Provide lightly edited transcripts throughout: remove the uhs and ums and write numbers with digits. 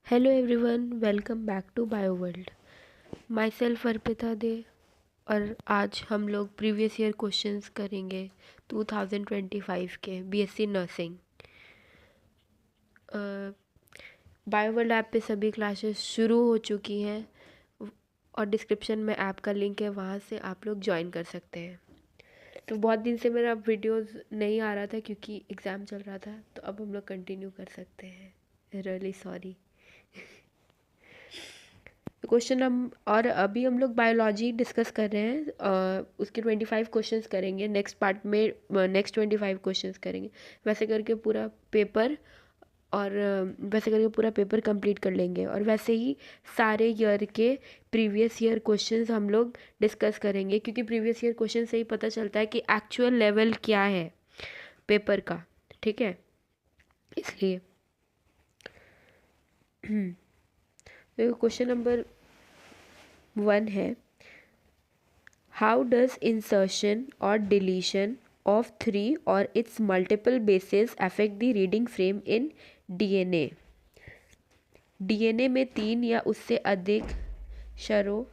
Hello everyone, welcome back to bio world. My self Arpita Dey. और आज हम लोग प्रीवियस ईयर क्वेश्चंस करेंगे 2025 के BSc nursing. Bio world app पे सभी क्लासेस शुरू हो चुकी हैं और डिस्क्रिप्शन में ऐप का लिंक है, वहाँ से आप लोग ज्वाइन कर सकते हैं। तो बहुत दिन से मेरा वीडियोस नहीं आ रहा था क्योंकि एग्ज़ाम चल रहा था, तो अब हम लोग कंटिन्यू कर सकते हैं। Really sorry. क्वेश्चन और अभी हम लोग बायोलॉजी डिस्कस कर रहे हैं। उसके 25 क्वेश्चंस करेंगे नेक्स्ट पार्ट में। नेक्स्ट 25 क्वेश्चंस करेंगे, वैसे करके पूरा पेपर। और वैसे करके पूरा पेपर कंप्लीट कर लेंगे। और वैसे ही सारे ईयर के प्रीवियस ईयर क्वेश्चंस हम लोग डिस्कस करेंगे, क्योंकि प्रीवियस ईयर क्वेश्चन से ही पता चलता है कि एक्चुअल लेवल क्या है पेपर का। ठीक है, इसलिए तो क्वेश्चन नंबर 1 है, हाउ डज इंसर्शन और deletion of 3 or its multiple bases affect the reading frame in DNA? DNA में 3 या उससे अधिक अक्षरों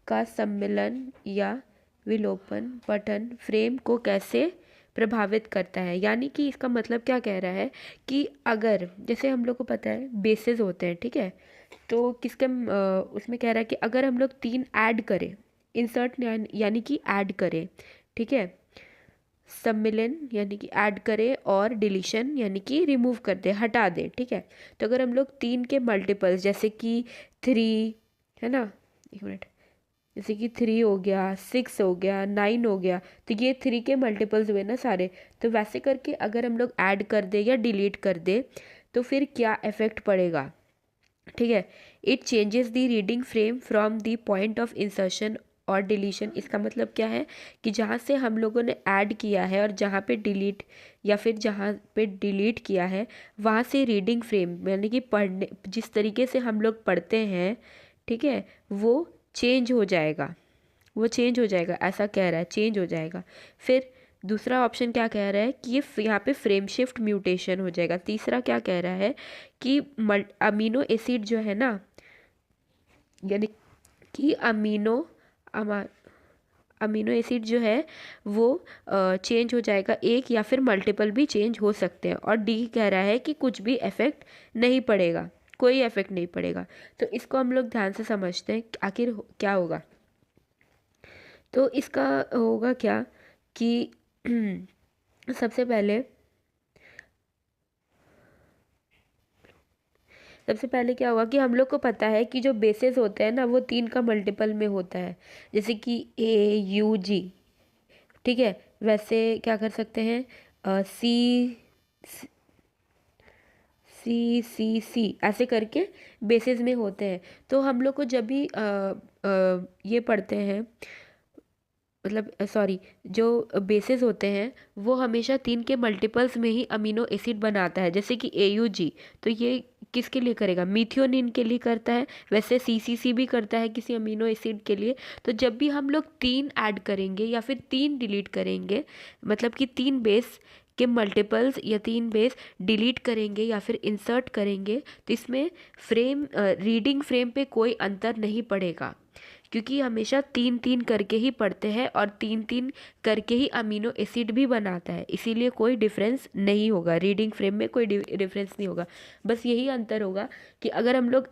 का सम्मिलन या विलोपन पठन फ्रेम को कैसे प्रभावित करता है। यानी कि इसका मतलब क्या कह रहा है कि अगर जैसे हम लोग को पता है बेसेस होते हैं, ठीक है, तो किसके उसमें कह रहा है कि अगर हम लोग 3 ऐड करें, इंसर्ट यानी कि ऐड करें, ठीक है, सम्मिलन यानी कि ऐड करें, और डिलीशन यानी कि रिमूव कर दे, हटा दे, ठीक है। तो अगर हम लोग 3 के मल्टीपल्स जैसे कि 3 है ना, एक मिनट, जैसे कि 3 हो गया, 6 हो गया, 9 हो गया, तो ये 3 के मल्टीपल्स हुए ना सारे। तो वैसे करके अगर हम लोग ऐड कर दे या डिलीट कर दे तो फिर क्या इफेक्ट पड़ेगा, ठीक है। It changes the reading frame from the point of insertion और डिलीशन। इसका मतलब क्या है कि जहाँ से हम लोगों ने ऐड किया है और जहाँ पे डिलीट या फिर जहाँ पे डिलीट किया है, वहाँ से रीडिंग फ्रेम यानी कि पढ़ने जिस तरीके से हम लोग पढ़ते हैं, ठीक है, वो चेंज हो जाएगा। वो चेंज हो जाएगा, ऐसा कह रहा है, चेंज हो जाएगा। फिर दूसरा ऑप्शन क्या कह रहा है कि ये यहाँ पे फ्रेम शिफ्ट म्यूटेशन हो जाएगा। तीसरा क्या कह रहा है कि अमीनो एसिड जो है ना, यानी कि अमीनो एसिड जो है वो चेंज हो जाएगा, एक या फिर मल्टीपल भी चेंज हो सकते हैं। और डी कह रहा है कि कुछ भी इफेक्ट नहीं पड़ेगा, कोई इफेक्ट नहीं पड़ेगा। तो इसको हम लोग ध्यान से समझते हैं कि आखिर क्या होगा। तो इसका होगा क्या कि सबसे पहले क्या होगा कि हम लोग को पता है कि जो बेसेस होते हैं ना वो 3 का मल्टीपल में होता है, जैसे कि AUG, ठीक है। वैसे क्या कर सकते हैं, CCC ऐसे करके बेसेस में होते हैं। तो हम लोग को जब भी ये पढ़ते हैं, मतलब सॉरी, जो बेसेस होते हैं वो हमेशा 3 के मल्टीपल्स में ही अमीनो एसिड बनाता है। जैसे कि AUG, तो ये किसके लिए करेगा, मिथियोनिन के लिए करता है। वैसे CCC भी करता है किसी अमीनो एसिड के लिए। तो जब भी हम लोग 3 ऐड करेंगे या फिर 3 डिलीट करेंगे, मतलब कि 3 बेस के मल्टीपल्स या 3 बेस डिलीट करेंगे या फिर इंसर्ट करेंगे, तो इसमें रीडिंग फ्रेम पे कोई अंतर नहीं पड़ेगा, क्योंकि हमेशा 3-3 करके ही पढ़ते हैं और 3-3 करके ही अमीनो एसिड भी बनाता है। इसीलिए कोई डिफरेंस नहीं होगा, रीडिंग फ्रेम में कोई डिफरेंस नहीं होगा। बस यही अंतर होगा कि अगर हम लोग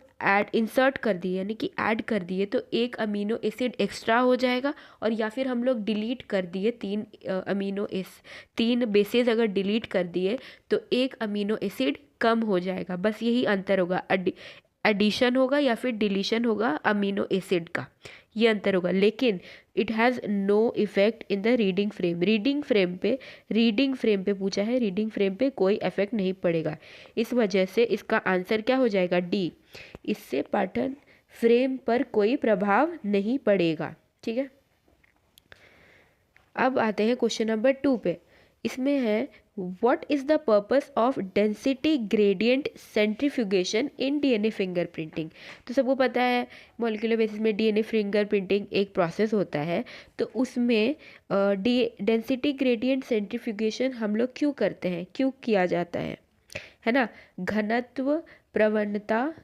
इंसर्ट कर दिए यानी कि ऐड कर दिए तो एक अमीनो एसिड एक्स्ट्रा हो जाएगा, और या फिर हम लोग डिलीट कर दिए 3 बेसेस अगर डिलीट कर दिए तो एक अमीनो एसिड कम हो जाएगा। बस यही अंतर होगा, एडिशन होगा या फिर डिलीशन होगा अमीनो एसिड का, ये अंतर होगा। लेकिन it has no effect in the reading frame. Reading frame पे पूछा है, रीडिंग फ्रेम पे कोई इफेक्ट नहीं पड़ेगा। इस वजह से इसका आंसर क्या हो जाएगा, डी। इससे पठन फ्रेम पर कोई प्रभाव नहीं पड़ेगा, ठीक है। अब आते हैं क्वेश्चन नंबर 2 पे। इसमें है, what is the purpose of density gradient centrifugation in DNA fingerprinting. तो सबको पता है मॉलिक्यूलर बेसिस में DNA फिंगरप्रिंटिंग एक प्रोसेस होता है। तो उसमें डेंसिटी ग्रेडियंट सेंट्रीफ्यूगेशन हम लोग क्यों करते हैं, क्यों किया जाता है ना। घनत्व प्रवणता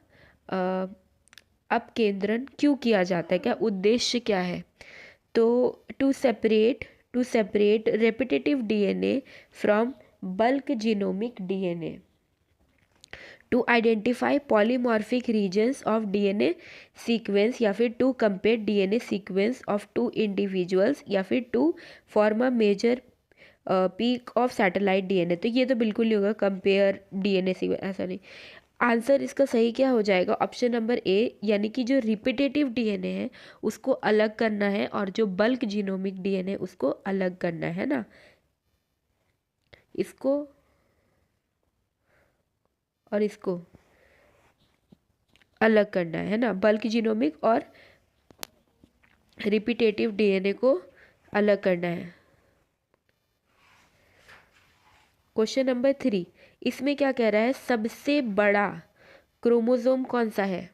अपकेंद्रण क्यों किया जाता है, क्या उद्देश्य क्या है? तो to separate repetitive DNA from bulk genomic DNA, to identify polymorphic regions of DNA sequence, या फिर to compare DNA sequence of two individuals, या फिर to form a major peak of satellite DNA. तो ये तो बिल्कुल नहीं होगा कंपेयर डीएनए सीक्वेंस, ऐसा नहीं। आंसर इसका सही क्या हो जाएगा? ऑप्शन नंबर ए, यानी कि जो रिपीटेटिव डीएनए है उसको अलग करना है और जो बल्क जीनोमिक डीएनए उसको अलग करना है ना, इसको और इसको अलग करना है ना, बल्क जीनोमिक और रिपीटेटिव डीएनए को अलग करना है। क्वेश्चन नंबर 3, इसमें क्या कह रहा है? सबसे बड़ा क्रोमोसोम कौन सा है?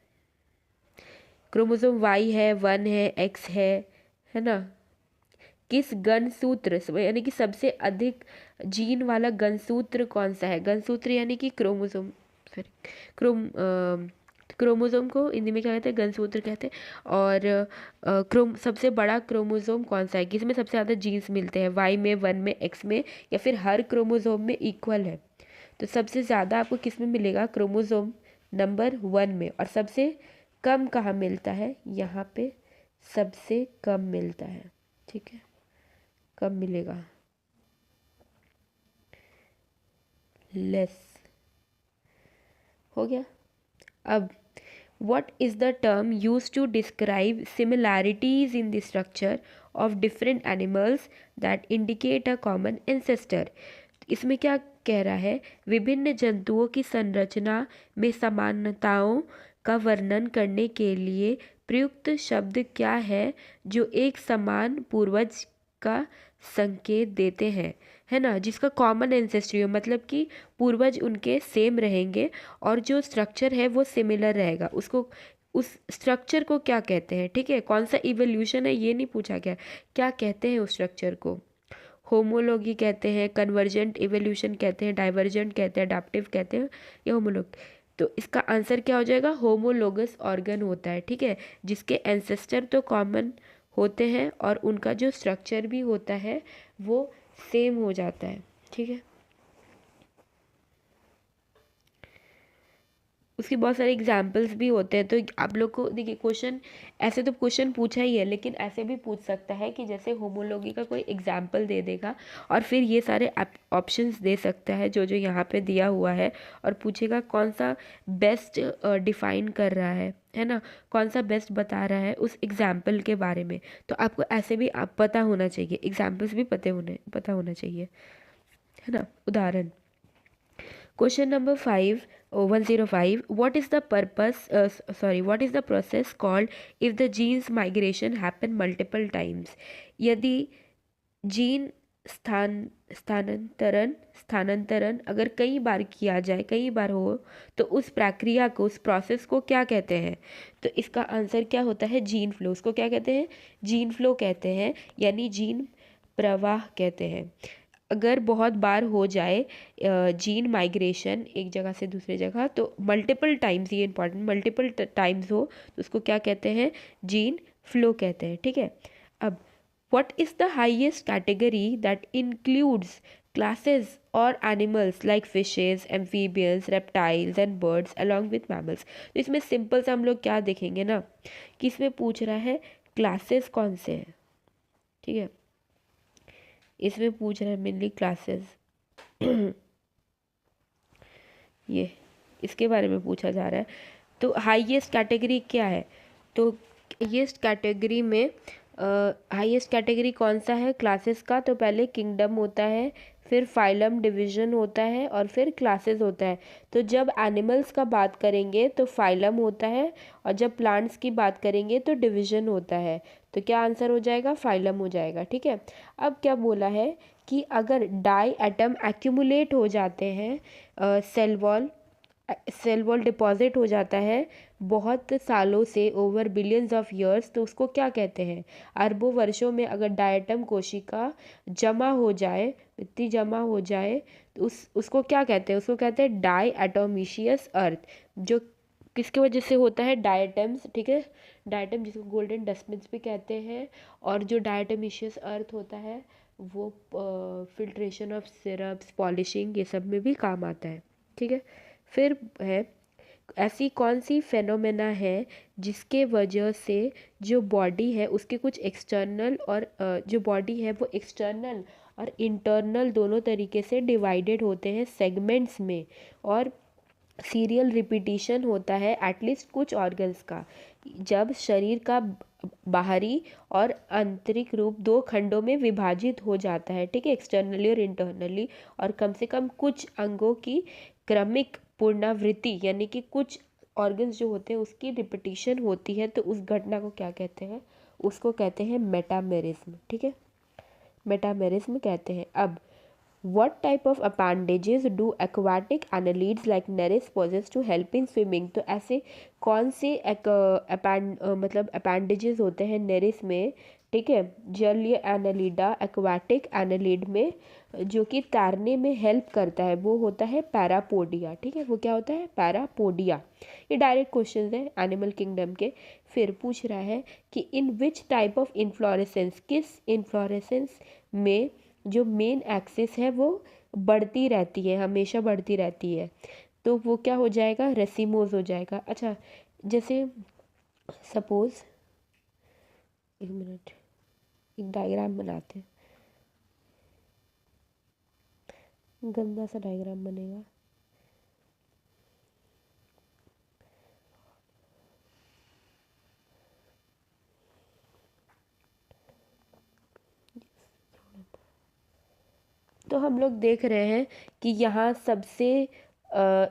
क्रोमोसोम वाई है, 1 है, एक्स है ना? किस गणसूत्र यानी कि सबसे अधिक जीन वाला गणसूत्र कौन सा है? गणसूत्र यानी कि क्रोमोसोम, सॉरी, क्रोमोसोम को हिंदी में क्या कहते हैं? गणसूत्र कहते हैं। और सबसे बड़ा क्रोमोसोम कौन सा है, किसमें सबसे ज़्यादा जीन्स मिलते हैं? वाई में, 1 में, एक्स में, या फिर हर क्रोमोसोम में इक्वल है? तो सबसे ज़्यादा आपको किस में मिलेगा? क्रोमोसोम नंबर 1 में। और सबसे कम कहाँ मिलता है? यहाँ पे सबसे कम मिलता है, ठीक है, कम मिलेगा, लेस। हो गया। अब what is the term used to describe similarities in the structure of different animals that indicate a common ancestor? इसमें क्या कह रहा है? विभिन्न जंतुओं की संरचना में समानताओं का वर्णन करने के लिए प्रयुक्त शब्द क्या है जो एक समान पूर्वज का संकेत देते हैं, है ना, जिसका कॉमन एंसेस्ट्री हो, मतलब कि पूर्वज उनके सेम रहेंगे और जो स्ट्रक्चर है वो सिमिलर रहेगा, उसको, उस स्ट्रक्चर को क्या कहते हैं? ठीक है, कौन सा इवोल्यूशन है ये नहीं पूछा गया, क्या कहते हैं उस स्ट्रक्चर को? होमोलॉगी कहते हैं, कन्वर्जेंट इवोल्यूशन कहते हैं, डाइवर्जेंट कहते हैं, अडैप्टिव कहते हैं, या होमोलॉग? तो इसका आंसर क्या हो जाएगा? होमोलोगस ऑर्गन होता है, ठीक है, जिसके एंसेस्टर तो कॉमन होते हैं और उनका जो स्ट्रक्चर भी होता है वो सेम हो जाता है, ठीक है। उसकी बहुत सारे एग्जाम्पल्स भी होते हैं। तो आप लोग को देखिए, क्वेश्चन ऐसे तो क्वेश्चन पूछा ही है, लेकिन ऐसे भी पूछ सकता है कि जैसे होमोलॉगी का कोई एग्जाम्पल दे देगा और फिर ये सारे ऑप्शंस दे सकता है जो जो यहाँ पे दिया हुआ है, और पूछेगा कौन सा बेस्ट डिफाइन कर रहा है ना, कौन सा बेस्ट बता रहा है उस एग्जाम्पल के बारे में। तो आपको ऐसे भी आप पता होना चाहिए, एग्जाम्पल्स भी पता होना चाहिए, है ना। उदाहरण, question number 105, what is the what is the process called if the genes migration happen multiple times? यदि जीन स्थानांतरण अगर कई बार किया जाए, कई बार हो, तो उस प्रक्रिया को, उस प्रोसेस को क्या कहते हैं? तो इसका आंसर क्या होता है? Gene flow. उसको क्या कहते हैं? जीन फ्लो कहते हैं, यानी जीन प्रवाह कहते हैं। अगर बहुत बार हो जाए जीन माइग्रेशन एक जगह से दूसरी जगह, तो मल्टीपल टाइम्स, ये इंपॉर्टेंट, मल्टीपल टाइम्स हो तो उसको क्या कहते हैं? जीन फ्लो कहते हैं, ठीक है। अब what is the highest category that includes classes or animals like fishes, amphibians, reptiles and birds along with mammals? तो इसमें सिंपल से हम लोग क्या देखेंगे ना, कि इसमें पूछ रहा है क्लासेस कौन से हैं, ठीक है, इसमें पूछ रहा है मेनली क्लासेस ये इसके बारे में पूछा जा रहा है। तो हाईएस्ट कैटेगरी क्या है? तो हाईएस्ट कैटेगरी में हाईएस्ट कैटेगरी कौन सा है क्लासेस का? तो पहले किंगडम होता है, फिर फाइलम डिवीजन होता है, और फिर क्लासेस होता है। तो जब एनिमल्स का बात करेंगे तो फाइलम होता है, और जब प्लांट्स की बात करेंगे तो डिवीजन होता है। तो क्या आंसर हो जाएगा? फाइलम हो जाएगा, ठीक है। अब क्या बोला है कि अगर डाई एटम एक्यूमुलेट हो जाते हैं, सेल वॉल डिपॉजिट हो जाता है बहुत सालों से, ओवर बिलियंस ऑफ ईयर्स, तो उसको क्या कहते हैं? अरबों वर्षों में अगर डायटम कोशिका जमा हो जाए, मिट्टी जमा हो जाए, तो उसको क्या कहते हैं? उसको कहते हैं डाई एटोमिशियस अर्थ। जो किसकी वजह से होता है? डायटम्स, ठीक है, डायटम जिसको गोल्डन डस्टबिन्स भी कहते हैं। और जो डायटमीशियस अर्थ होता है वो फिल्ट्रेशन ऑफ सिरप्स, पॉलिशिंग, ये सब में भी काम आता है, ठीक है। फिर है, ऐसी कौन सी फेनोमेना है जिसके वजह से जो बॉडी है उसके कुछ एक्सटर्नल और जो बॉडी है वो एक्सटर्नल और इंटरनल दोनों तरीके से डिवाइडेड होते हैं सेगमेंट्स में, और सीरियल रिपीटिशन होता है एटलीस्ट कुछ ऑर्गन्स का, जब शरीर का बाहरी और आंतरिक रूप दो खंडों में विभाजित हो जाता है, ठीक है, एक्सटर्नली और इंटरनली, और कम से कम कुछ अंगों की क्रमिक पुनरावृत्ति यानी कि कुछ ऑर्गन्स जो होते हैं उसकी रिपीटिशन होती है, तो उस घटना को क्या कहते हैं? उसको कहते हैं मेटामेरिज्म, ठीक है, मेटामेरिज्म कहते हैं। अब what type of appendages do aquatic annelids like nereis possess to help in swimming? तो ऐसे कौन से मतलब appendages होते हैं नेरिस में, ठीक है, जलीय एनालिडा एक्वाटिक एनालिड में, जो कि तैरने में हेल्प करता है, वो होता है पैरापोडिया, ठीक है, वो क्या होता है? पैरापोडिया। ये डायरेक्ट क्वेश्चन है एनिमल किंगडम के। फिर पूछ रहा है कि इन विच टाइप ऑफ इन्फ्लोरेसेंस, किस इन्फ्लोरेसेंस में जो मेन एक्सिस है वो बढ़ती रहती है, हमेशा बढ़ती रहती है, तो वो क्या हो जाएगा? रेसिमोज हो जाएगा। अच्छा, जैसे सपोज, एक मिनट, एक डायग्राम बनाते हैं, गंदा सा डायग्राम बनेगा। तो हम लोग देख रहे हैं कि यहाँ सबसे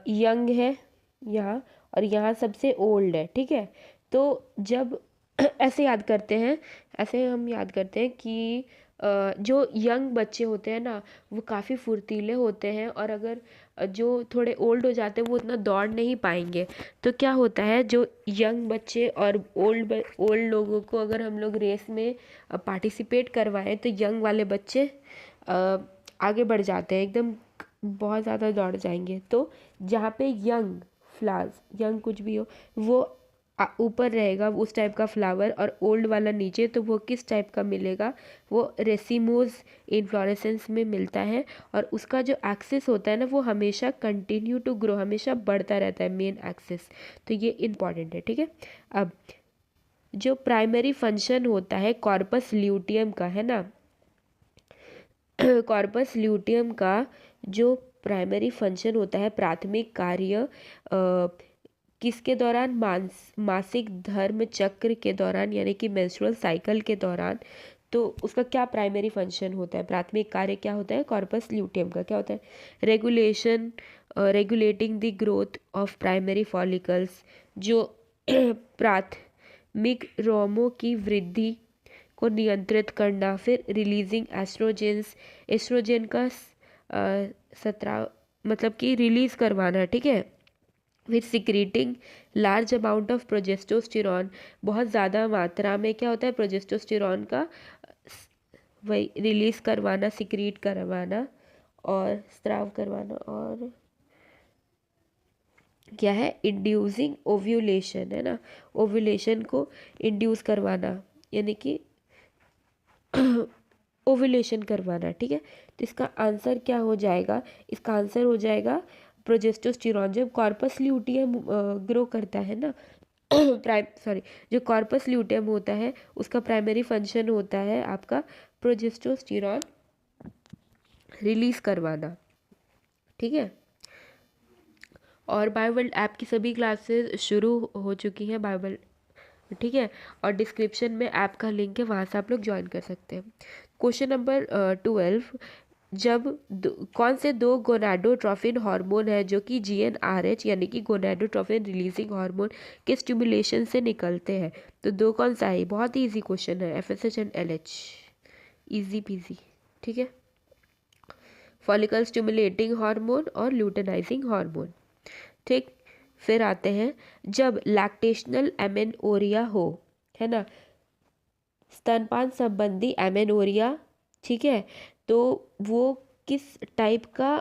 यंग है यहाँ, और यहाँ सबसे ओल्ड है, ठीक है। तो जब ऐसे याद करते हैं, ऐसे हम याद करते हैं कि जो यंग बच्चे होते हैं ना वो काफ़ी फुर्तीले होते हैं, और अगर जो थोड़े ओल्ड हो जाते हैं वो उतना दौड़ नहीं पाएंगे। तो क्या होता है, जो यंग बच्चे और ओल्ड लोगों को अगर हम लोग रेस में पार्टिसिपेट करवाएं तो यंग वाले बच्चे आगे बढ़ जाते हैं, एकदम बहुत ज़्यादा दौड़ जाएंगे। तो जहाँ पे यंग फ्लावर्स, यंग कुछ भी हो, वो ऊपर रहेगा उस टाइप का फ्लावर, और ओल्ड वाला नीचे, तो वो किस टाइप का मिलेगा? वो रेसिमोज इन्फ्लोरेसेंस में मिलता है, और उसका जो एक्सिस होता है ना वो हमेशा कंटिन्यू टू ग्रो, हमेशा बढ़ता रहता है, मेन एक्सिस। तो ये इम्पॉर्टेंट है, ठीक है। अब जो प्राइमरी फंक्शन होता है कॉर्पस ल्यूटियम का, है ना, कॉर्पस ल्यूटियम का जो प्राइमरी फंक्शन होता है, प्राथमिक कार्य किसके दौरान? मासिक धर्म चक्र के दौरान, यानी कि मेंस्ट्रुअल साइकिल के दौरान। तो उसका क्या प्राइमरी फंक्शन होता है, प्राथमिक कार्य क्या होता है कॉर्पस ल्यूटियम का? क्या होता है? Regulation, regulating the growth of primary follicles, जो प्राथमिक रोमों की वृद्धि को नियंत्रित करना। फिर रिलीजिंग एस्ट्रोजेंस, एस्ट्रोजन का सत्राव मतलब कि रिलीज करवाना, ठीक है। फिर सिक्रीटिंग लार्ज अमाउंट ऑफ प्रोजेस्टोस्टेरॉन, बहुत ज़्यादा मात्रा में क्या होता है प्रोजेस्टोस्टेरॉन का वही रिलीज करवाना, सिक्रीट करवाना और स्त्राव करवाना। और क्या है? इंड्यूसिंग ओव्यूलेशन, है ना, ओव्यूलेशन को इंड्यूस करवाना, यानी कि ओव्यूलेशन करवाना, ठीक है। तो इसका आंसर क्या हो जाएगा? इसका आंसर हो जाएगा प्रोजेस्टोस्टेरॉन। जब कॉर्पस ल्यूटियम ग्रो करता है ना जो कॉर्पस ल्यूटियम होता है उसका प्राइमरी फंक्शन होता है आपका प्रोजेस्टोस्टेरॉन रिलीज करवाना, ठीक है। और बायोवर्ल्ड ऐप की सभी क्लासेस शुरू हो चुकी हैं, बायोवर्ल्ड, ठीक है, और डिस्क्रिप्शन में ऐप का लिंक है, वहाँ से आप लोग ज्वाइन कर सकते हैं। क्वेश्चन नंबर 12, जब कौन से दो गोनाडोट्रोफिन हार्मोन है जो कि GnRH यानी कि गोनाडोट्रोफिन रिलीजिंग हार्मोन के स्टिमुलेशन से निकलते हैं? तो दो कौन सा है? बहुत ही इजी क्वेश्चन है, FSH and LH, easy PG, ठीक है। फॉलिकल स्टिमुलेटिंग हार्मोन और ल्यूटेनाइजिंग हार्मोन, ठीक। फिर आते हैं, जब लैक्टेशनल एमेनोरिया हो, है ना, स्तनपान संबंधी एमेनोरिया, ठीक है, तो वो किस टाइप का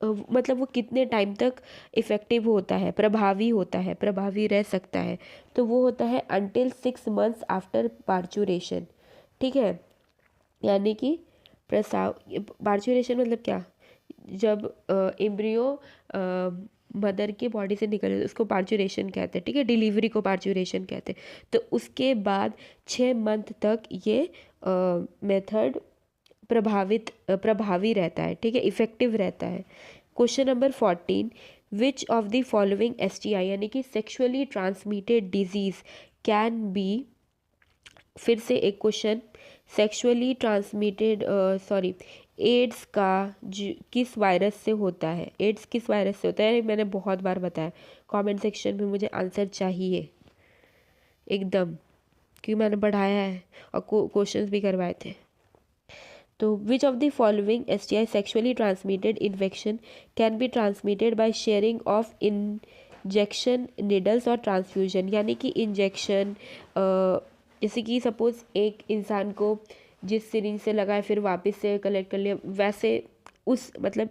मतलब वो कितने टाइम तक इफ़ेक्टिव होता है, प्रभावी होता है, प्रभावी रह सकता है, तो वो होता है until 6 months आफ्टर पार्चुरेशन। ठीक है, यानी कि प्रसाव, पार्चुरेशन मतलब क्या, जब एम्ब्रियो मदर के बॉडी से निकले उसको पार्चुरेशन कहते हैं। ठीक है, डिलीवरी को पार्चुरेशन कहते हैं। तो उसके बाद 6 मंथ तक ये मेथड प्रभावी रहता है। ठीक है, इफ़ेक्टिव रहता है। Question number 14, which of the following STI यानी कि sexually transmitted disease can be, फिर से एक question, sexually transmitted sorry AIDS का किस वायरस से होता है, एड्स किस वायरस से होता है, मैंने बहुत बार बताया, कमेंट सेक्शन में मुझे आंसर चाहिए एकदम, क्योंकि मैंने पढ़ाया है और क्वेश्चंस भी करवाए थे। तो विच of the following STI sexually transmitted infection can be transmitted by sharing of injection needles और ट्रांसफ्यूजन, यानी कि इंजेक्शन, जैसे कि सपोज़ एक इंसान को जिस सिरिंज से लगा है फिर वापस से कलेक्ट कर लिया, वैसे उस मतलब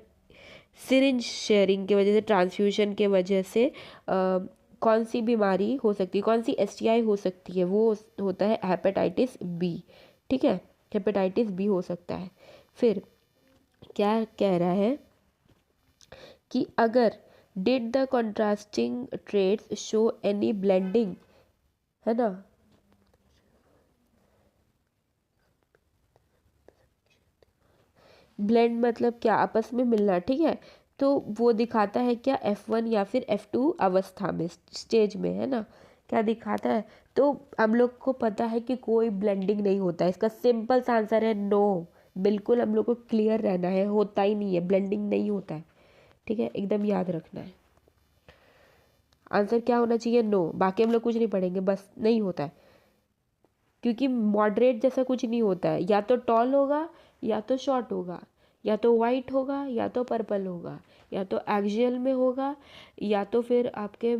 सिरिंज शेयरिंग की वजह से, ट्रांसफ्यूजन के वजह से कौन सी बीमारी हो सकती है, कौन सी STI हो सकती है, वो होता है हेपेटाइटिस बी। ठीक है, हेपेटाइटिस बी हो सकता है। फिर क्या कह रहा है कि अगर did the contrasting traits show any blending, है ना, ब्लेंड मतलब क्या, आपस में मिलना। ठीक है, तो वो दिखाता है क्या, F1 या फिर F2 अवस्था में, स्टेज में, है ना, क्या दिखाता है। तो हम लोग को पता है कि कोई ब्लेंडिंग नहीं होता है, इसका सिंपल सा आंसर है नो। बिल्कुल हम लोग को क्लियर रहना है, होता ही नहीं है, ब्लेंडिंग नहीं होता है। ठीक है, एकदम याद रखना है, आंसर क्या होना चाहिए, नो। बाकी हम लोग कुछ नहीं पढ़ेंगे, बस नहीं होता है, क्योंकि मॉडरेट जैसा कुछ नहीं होता है, या तो टॉल होगा या तो शॉर्ट होगा, या तो वाइट होगा या तो पर्पल होगा, या तो एक्सियल में होगा या तो फिर आपके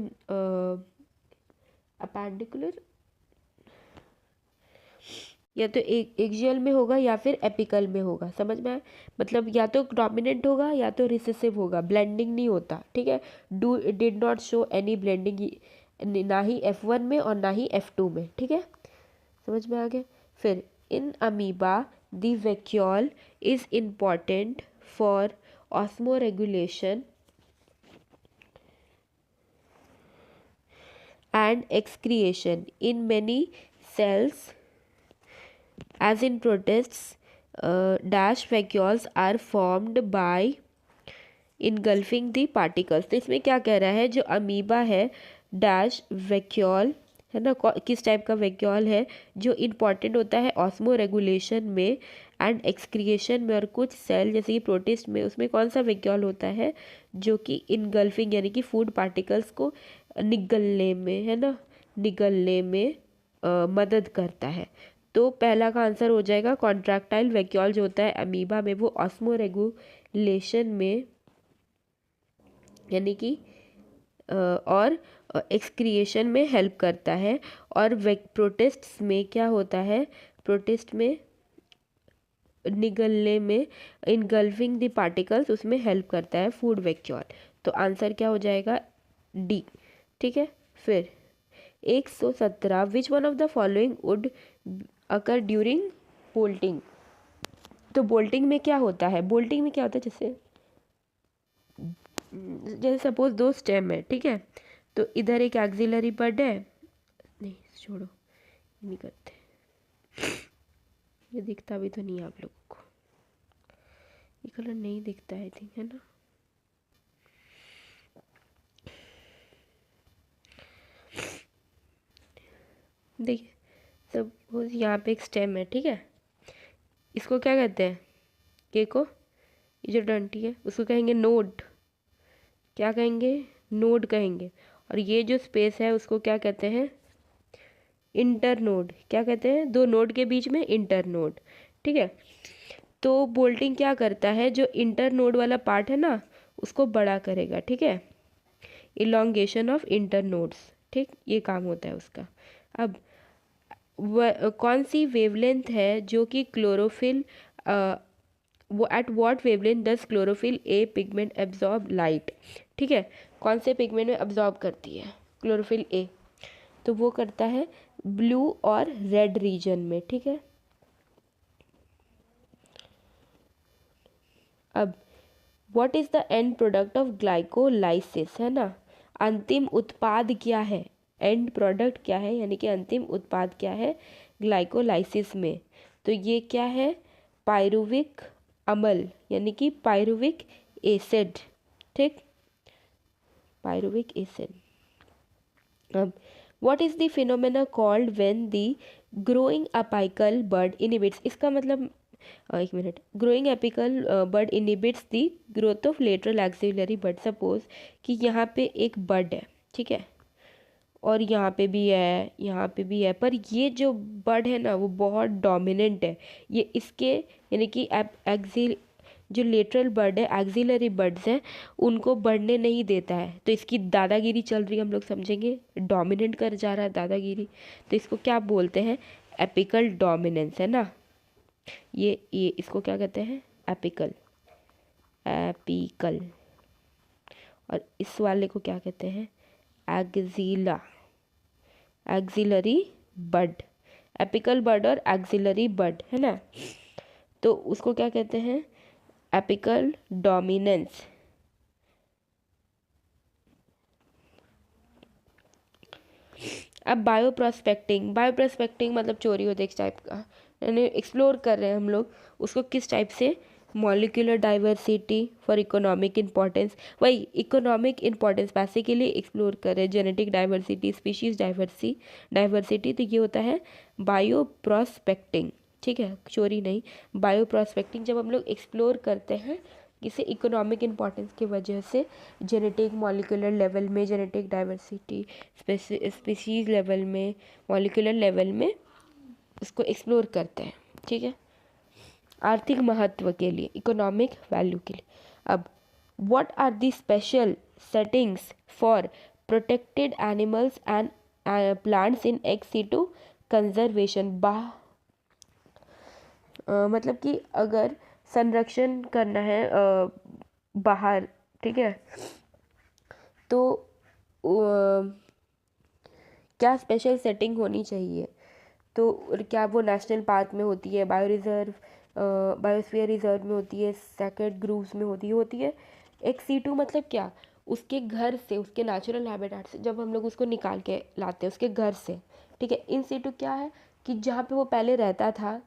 अपेंडिकुलर, या तो एक एक्सियल में होगा या फिर एपिकल में होगा। समझ में आया? मतलब या तो डोमिनेंट होगा या तो रिसेसिव होगा, ब्लेंडिंग नहीं होता। ठीक है, do did not show any blending, ना ही F1 में और ना ही F2 में। ठीक है, समझ में आ गया। फिर in amoeba the vacuole is important for osmoregulation and excretion in many cells, as in protists, dash vacuoles are formed by engulfing the particles। तो इसमें क्या कह रहा है, जो अमीबा है डैश वैक्यूल, है ना, किस टाइप का वैक्यूल है, जो इम्पॉर्टेंट होता है ऑस्मो रेगुलेशन में एंड एक्सक्रिएशन में, और कुछ सेल जैसे कि प्रोटिस्ट में, उसमें कौन सा वैक्यूल होता है जो कि इनगल्फिंग यानी कि फूड पार्टिकल्स को निगलने में, है ना, निगलने में मदद करता है। तो पहला का आंसर हो जाएगा कॉन्ट्रैक्टाइल वैक्यूल जो होता है अमीबा में, वो ऑस्मो रेगुलेशन में यानी कि और एक्सक्रिएशन में हेल्प करता है। और प्रोटिस्ट्स में क्या होता है, प्रोटिस्ट में निगलने में, इनगल्फिंग द पार्टिकल्स, उसमें हेल्प करता है फूड वैक्यूल। तो आंसर क्या हो जाएगा, डी। ठीक है, फिर 117, which one of the following would occur during bolting. तो बोल्टिंग में क्या होता है, बोल्टिंग में क्या होता है, जैसे सपोज दो स्टेम है, ठीक है, तो इधर एक एक्सिलरी बड है, नहीं छोड़ो नहीं करते, ये दिखता भी तो नहीं है आप लोगों को, ये कलर नहीं दिखता है, ठीक है ना। देखिए सपोज यहाँ पे एक स्टेम है, ठीक है, इसको क्या कहते हैं, के को, ये जो डंटी है उसको कहेंगे नोड, क्या कहेंगे, नोड कहेंगे। और ये जो स्पेस है उसको क्या कहते हैं, इंटर नोड। क्या कहते हैं, दो नोड के बीच में इंटर नोड। ठीक है, तो बोल्टिंग क्या करता है, जो इंटर नोड वाला पार्ट है ना उसको बड़ा करेगा। ठीक है, इलोंगेशन ऑफ इंटर नोड्स, ठीक, ये काम होता है उसका। अब कौन सी वेवलेंथ है जो कि क्लोरोफिल वो at what wavelength does chlorophyll a pigment absorb light, ठीक है, कौन से पिगमेंट में एब्जॉर्ब करती है क्लोरोफिल ए, तो वो करता है ब्लू और रेड रीजन में, ठीक है। अब what is the end product of glycolysis, है ना, अंतिम उत्पाद क्या है, एंड प्रोडक्ट क्या है, यानी कि अंतिम उत्पाद क्या है ग्लाइकोलाइसिस में, तो ये क्या है पायरुविक अम्ल, यानी कि पायरुविक एसिड, ठीक, पायरुविक एसिड। अब what is the phenomena called when the growing apical bird inhibits, इसका मतलब एक minute, growing apical bud inhibits the growth of lateral axillary bud, suppose कि यहाँ पे एक बर्ड है, ठीक है, और यहाँ पे भी है, यहाँ पे भी है, पर ये जो बर्ड है ना वो बहुत डोमिनेंट है, ये इसके यानी कि एक्सिल जो लेटरल बर्ड है एक्सिलरी बर्ड्स हैं उनको बढ़ने नहीं देता है, तो इसकी दादागिरी चल रही है, हम लोग समझेंगे डोमिनेंट कर जा रहा है दादागिरी, तो इसको क्या बोलते हैं एपिकल डोमिनेंस, है ना, ये इसको क्या कहते हैं एपिकल, एपिकल, और इस वाले को क्या कहते हैं axilla, axillary bud, apical bud और एक्सिलरी बर्ड, है ना, तो उसको क्या कहते हैं एपिकल डोमिनेंस। अब बायोप्रोस्पेक्टिंग, बायोप्रोस्पेक्टिंग मतलब चोरी होते एक टाइप का, यानी एक्सप्लोर कर रहे हैं हम लोग उसको किस टाइप से, molecular diversity for economic importance, वही इकोनॉमिक इम्पोर्टेंस पैसे के लिए एक्सप्लोर कर रहे हैं, जेनेटिक डाइवर्सिटी, स्पीशीज डाइवर्सिटी, तो ये होता है बायोप्रोस्पेक्टिंग, ठीक है, चोरी नहीं, बायोप्रोस्पेक्टिंग जब हम लोग एक्सप्लोर करते हैं इसे इकोनॉमिक इम्पोर्टेंस की वजह से, जेनेटिक मॉलिक्यूलर लेवल में जेनेटिक डाइवर्सिटी, स्पीशीज लेवल में, मॉलिक्यूलर लेवल में उसको एक्सप्लोर करते हैं, ठीक है, आर्थिक महत्व के लिए, इकोनॉमिक वैल्यू के लिए। अब what are the special settings for protected animals and plants in ex situ conservation, मतलब कि अगर संरक्षण करना है बाहर, ठीक है, तो क्या स्पेशल सेटिंग होनी चाहिए, तो क्या वो नेशनल पार्क में होती है, बायो रिजर्व, बायोस्फीयर रिजर्व में होती है, सेक्रेड ग्रूव्स में होती है। एक C2 मतलब क्या, उसके घर से, उसके नेचुरल हैबिटेट से जब हम लोग उसको निकाल के लाते हैं उसके घर से, ठीक है, इन situ क्या है कि जहाँ पे वो पहले रहता था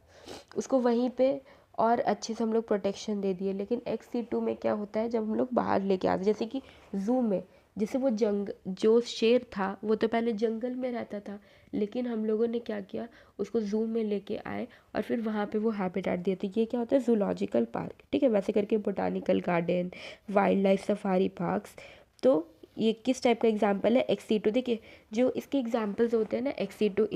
उसको वहीं पे और अच्छे से हम लोग प्रोटेक्शन दे दिए, लेकिन XC2 में क्या होता है जब हम लोग बाहर लेके आते, जैसे कि जू में, जैसे वो जो शेर था वो तो पहले जंगल में रहता था, लेकिन हम लोगों ने क्या किया उसको जू में लेके आए और फिर वहाँ पे वो हैबिटेट दिए, तो ये क्या होता है जूलॉजिकल पार्क, ठीक है, वैसे करके botanical garden, wild life safari parks, तो ये किस टाइप का एग्जाम्पल है XC2, देखिए जो इसके एग्जाम्पल्स होते हैं ना XC2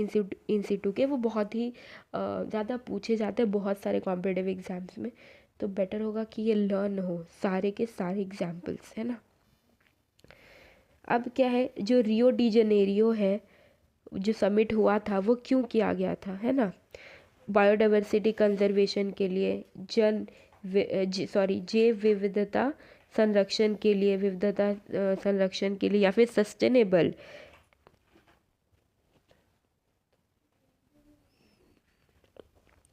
इन situ के, वो बहुत ही ज़्यादा पूछे जाते हैं बहुत सारे कॉम्पिटिटिव एग्जाम्स में, तो बेटर होगा कि ये लर्न हो सारे के सारे एग्जाम्पल्स, है ना। अब क्या है जो रियो डी जेनेरियो है जो समिट हुआ था वो क्यों किया गया था, है ना, बायोडाइवर्सिटी कंजर्वेशन के लिए, जैव विविधता संरक्षण के लिए, विविधता संरक्षण के लिए, या फिर sustainable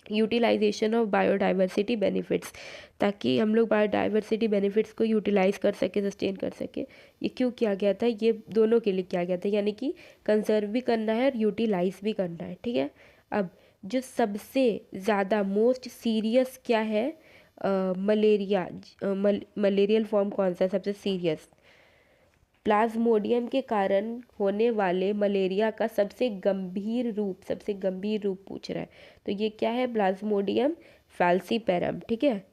utilisation of biodiversity benefits, ताकि हम लोग बायोडाइवर्सिटी बेनिफिट्स को यूटिलाइज कर सके, सस्टेन कर सके, ये क्यों किया गया था, ये दोनों के लिए किया गया था, यानी कि कंजर्व भी करना है और यूटिलाइज भी करना है, ठीक है। अब जो सबसे ज़्यादा मोस्ट सीरियस क्या है, मलेरिया, मलेरियल फॉर्म कौन सा है सबसे सीरियस, प्लाज्मोडियम के कारण होने वाले मलेरिया का सबसे गंभीर रूप पूछ रहा है, तो ये क्या है प्लाज्मोडियम फैल्सीपेरम, ठीक है।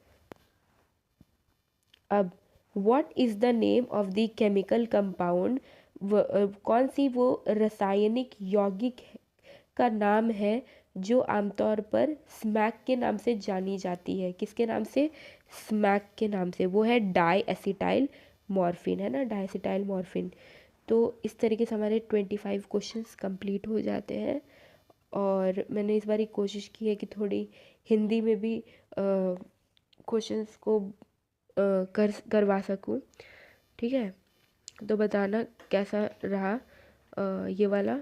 अब what is the name of the chemical compound, कौन सी वो रासायनिक यौगिक का नाम है जो आमतौर पर स्मैक के नाम से जानी जाती है, किसके नाम से, स्मैक के नाम से, वो है डाई एसिटाइल मॉर्फिन, है ना, डाई एसिटाइल मॉर्फिन। तो इस तरीके से हमारे 25 क्वेश्चंस कंप्लीट हो जाते हैं, और मैंने इस बार कोशिश की है कि थोड़ी हिंदी में भी क्वेश्चंस को करवा सकूं। ठीक है, तो बताना कैसा रहा ये वाला।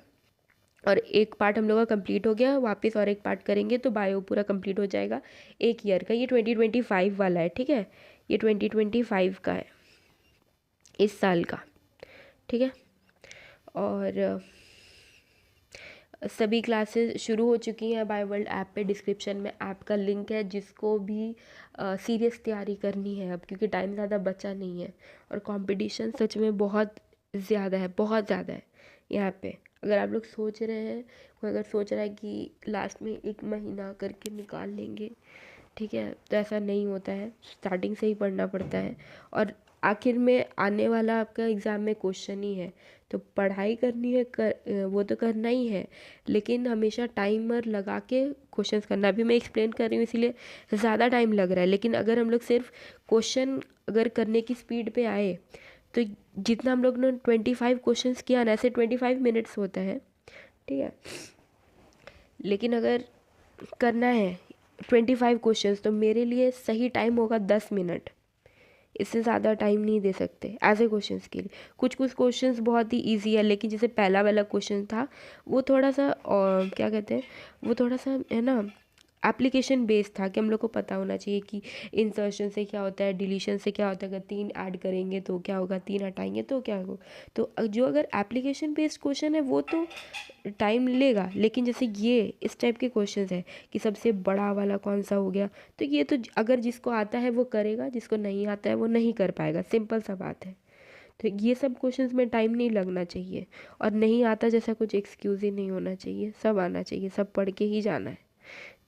और एक पार्ट हम लोग का कंप्लीट हो गया, वापस और एक पार्ट करेंगे तो बायो पूरा कंप्लीट हो जाएगा 1 ईयर का। ये 2025 वाला है, ठीक है, ये 2025 का है, इस साल का। ठीक है, और सभी क्लासेस शुरू हो चुकी हैं बाय वर्ल्ड ऐप पे। डिस्क्रिप्शन में ऐप का लिंक है, जिसको भी सीरियस तैयारी करनी है अब, क्योंकि टाइम ज़्यादा बचा नहीं है और कंपटीशन सच में बहुत ज़्यादा है, बहुत ज़्यादा है यहाँ पे। अगर आप लोग सोच रहे हैं, कोई अगर सोच रहा है कि लास्ट में 1 महीना करके निकाल लेंगे, ठीक है, तो ऐसा नहीं होता है, स्टार्टिंग से ही पढ़ना पड़ता है। और आखिर में आने वाला आपका एग्ज़ाम में क्वेश्चन ही है, तो पढ़ाई करनी है वो तो करना ही है, लेकिन हमेशा टाइमर लगा के क्वेश्चंस करना। अभी मैं एक्सप्लेन कर रही हूँ इसीलिए ज़्यादा टाइम लग रहा है, लेकिन अगर हम लोग सिर्फ क्वेश्चन अगर करने की स्पीड पे आए तो जितना हम लोग ने 25 क्वेश्चंस किया ना, ऐसे 25 मिनट्स होता है, ठीक है, लेकिन अगर करना है 25 क्वेश्चंस तो मेरे लिए सही टाइम होगा 10 मिनट। इससे ज़्यादा टाइम नहीं दे सकते ऐसे क्वेश्चंस के लिए। कुछ कुछ क्वेश्चंस बहुत ही इजी है, लेकिन जैसे पहला वाला क्वेश्चन था वो थोड़ा सा क्या कहते हैं, वो थोड़ा सा है ना एप्लीकेशन बेस्ड था, कि हम लोग को पता होना चाहिए कि इंसर्शन से क्या होता है, डिलीशन से क्या होता है, अगर 3 ऐड करेंगे तो क्या होगा, 3 हटाएंगे तो क्या होगा। तो जो अगर एप्लीकेशन बेस्ड क्वेश्चन है वो तो टाइम लेगा, लेकिन जैसे ये इस टाइप के क्वेश्चंस है कि सबसे बड़ा वाला कौन सा हो गया, तो ये तो अगर जिसको आता है वो करेगा, जिसको नहीं आता है वो नहीं कर पाएगा, सिंपल सा बात है। तो ये सब क्वेश्चंस में टाइम नहीं लगना चाहिए, और नहीं आता जैसा कुछ एक्सक्यूज़ ही नहीं होना चाहिए, सब आना चाहिए, सब पढ़ के ही जाना है,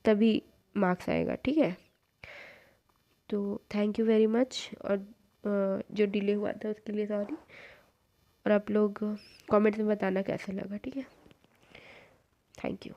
तभी मार्क्स आएगा। ठीक है, तो थैंक यू वेरी मच। और जो डिले हुआ था उसके लिए सॉरी, और आप लोग कमेंट्स में बताना कैसा लगा। ठीक है, थैंक यू।